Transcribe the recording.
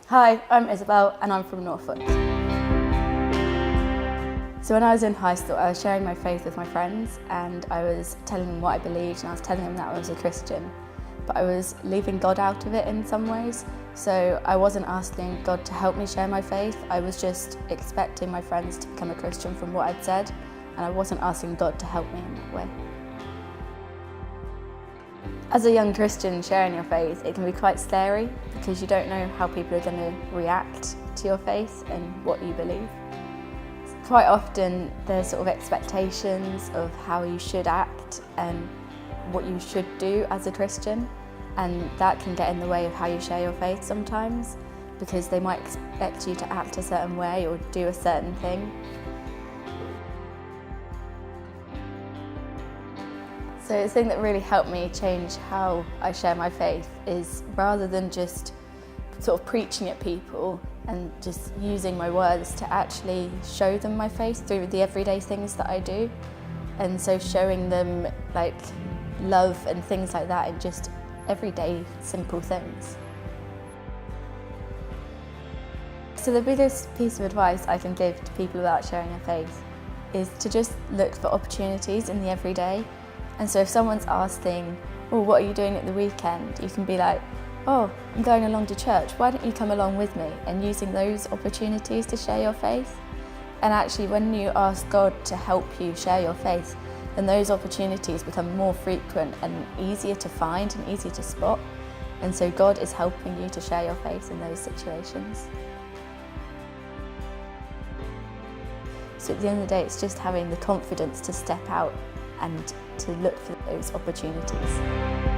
Hi, I'm Isabel and I'm from Norfolk. So when I was in high school, I was sharing my faith with my friends and I was telling them what I believed and I was telling them that I was a Christian. But I was leaving God out of it in some ways. So I wasn't asking God to help me share my faith, I was just expecting my friends to become a Christian from what I'd said, and I wasn't asking God to help me in that way. As a young Christian sharing your faith, it can be quite scary because you don't know how people are going to react to your faith and what you believe. Quite often there's sort of expectations of how you should act and what you should do as a Christian, and that can get in the way of how you share your faith sometimes because they might expect you to act a certain way or do a certain thing. So the thing that really helped me change how I share my faith is rather than just sort of preaching at people and just using my words to actually show them my faith through the everyday things that I do. And so showing them like love and things like that in just everyday simple things. So the biggest piece of advice I can give to people about sharing their faith is to just look for opportunities in the everyday. And so if someone's asking, oh, what are you doing at the weekend? You can be like, oh, I'm going along to church, why don't you come along with me? And using those opportunities to share your faith. And actually when you ask God to help you share your faith, then those opportunities become more frequent and easier to find and easier to spot. And so God is helping you to share your faith in those situations. So at the end of the day, it's just having the confidence to step out and to look for those opportunities.